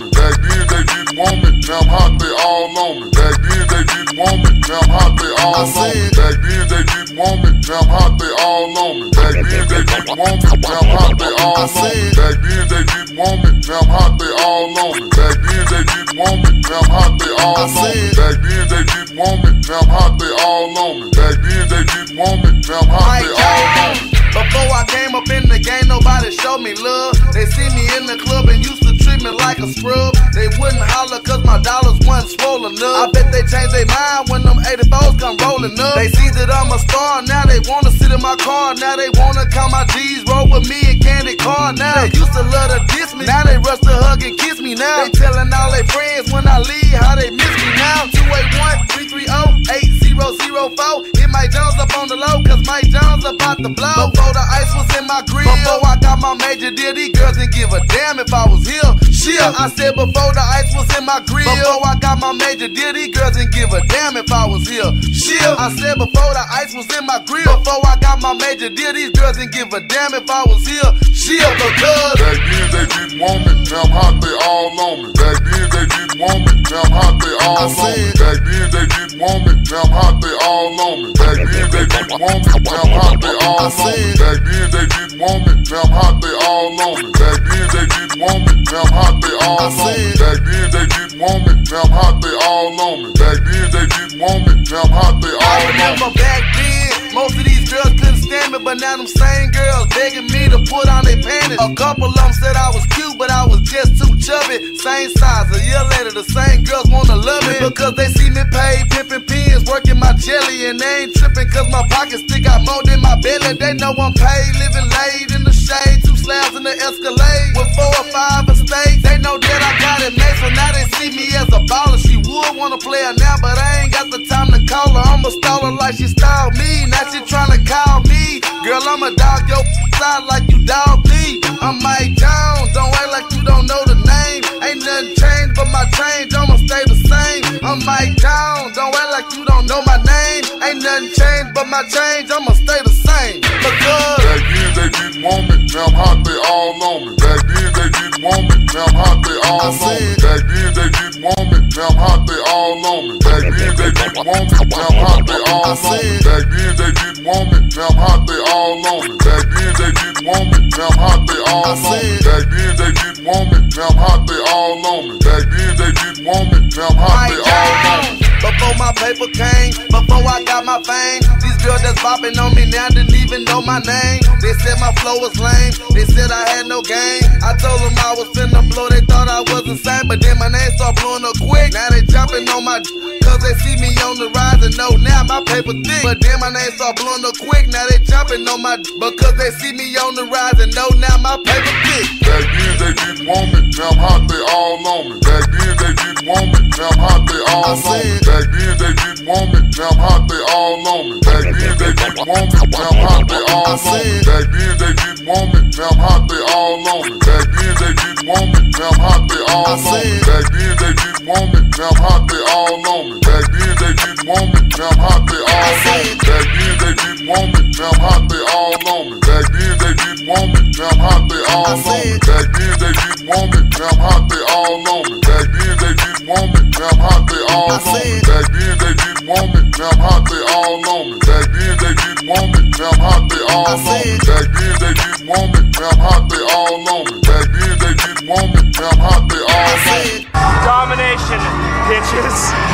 me. Back then they didn't want me, now I'm hot, they all on me. Back then they didn't want me, now I'm hot, they all on me. Back then they didn't want me, now I'm hot, they all on me. Back then they didn't want me, now I'm hot, they all on me. Back then they didn't want me, now I'm hot, they all on me. Back then they didn't want me, now I'm hot, they all on me. Back then they didn't want me, now I'm hot, they all on me. Back then they didn't want me, now I'm hot, they all on me. Before I came up in the game, nobody showed me love. They see me in the club and used to treat me like a scrub. They wouldn't holler cause my dollars wasn't swollen up. I bet they changed their mind when them 84s come rolling up. They see that I'm a star, now they wanna sit in my car. Now they wanna count my G's, roll with me and candy car. Now they used to love to diss me, now they rush to hug and kiss me now. They telling all their friends when I leave how they miss me now. 281-330-8004. Hit Mike Jones up on the low cause Mike Jones about to blow. Before the ice was in my grill, before I got my major deal, these girls didn't give a damn if I was here. Shit, I said before the ice was in my grill, before I got my major deal, these girls didn't give a damn if I was here. Shit, I said before the ice was in my grill, before I got my major deal, these girls didn't give a damn if I was here. Shit, because back then they didn't want me, now I'm hot, they all on me. Back then they didn't want me, now I'm hot, they all on me. Back then they didn't want me, now I'm hot, they all on me. Back then they didn't want me, now I'm hot, they all on me. Back then they didn't want me, now I'm hot, they all on me. Back then they didn't want me, now I'm hot, they all on me. Back then they didn't want me, now I'm hot, they all on me. Back then they didn't want me, now I'm hot, they all on me. I remember back then, most of these girls couldn't stand me, but now them same girls begging me to put on their panties. A couple of them said I was cute, but I was just too chubby. Same size, a year later the same girls wanna love me because they see me pay pimpin' pins, working my jelly, and they ain't trippin' cause my pockets stick out more than my belly. They know I'm paid, living late in the shade, 2 slabs in the Escalade with 4 or 5 estates. They know that I got it made, so now they see me as a baller. She would wanna play her now, but I ain't got the time to call her. I'ma stall her like she styled me. Now she tryna call me. Girl, I'ma dog your side like you dog me. I'm Mike Jones, don't act like you don't know the name. Ain't nothing changed but my change, I'ma stay the same. I'm Mike Jones, don't act like you don't know my name. Ain't nothing changed but my change, I'ma stay the same. Because back then they didn't want me, now I'm hot, they all on me. Back then they didn't want me, now I'm hot, they all on me. Back then they didn't want me, now I'm hot, they all on me. Back then they didn't want me, now I'm hot, they all on me. Back then they didn't want me, now I'm hot, they all on me. Back then they didn't want me, now I'm hot, they all on me. Back then they didn't want me, now I'm hot, they all on me. Back then they didn't want me, now I'm hot, they all on me. Before my paper came, before I got my fame, these girls that's bopping on me now didn't even know my name. They said my flow was lame, they said I had no game. I told them I was finna blow, they thought I was insane, but then my name started blowing up quick. Now they jumping on my cause they see me on the rise and know now my paper thick. But then my name started blowing up quick, now they jumping on my because they see me on the rise and know now my paper thick. Back then they didn't want me, now I'm hot, they all on me. Back then they didn't want me, now I'm hot, they all on me. Back then they didn't want me, now I'm hot, they all on me. Back then they didn't want me, now I'm hot, they all on me. Back then they didn't want me, now I'm hot, they all on me. Back then they didn't want me, now I'm hot, they all on me. Back then they didn't want me, now I'm hot, they all on me. Back then they didn't want me, now I'm hot, they all on me. Back then they didn't want me, now I'm hot, they all on me. Back then they didn't want me, now I'm hot, they all on me. Back then they didn't want me, now I'm hot, they all on me. Back then they didn't want me, now I'm hot, they all on me. Back then they didn't want me, now I'm hot, they all on me. Back then they didn't want me, now I'm hot, they all on me. Back then they didn't want me, now I'm hot, they all on me. Back then they didn't want me, now I'm hot, they all on me. Domination, bitches.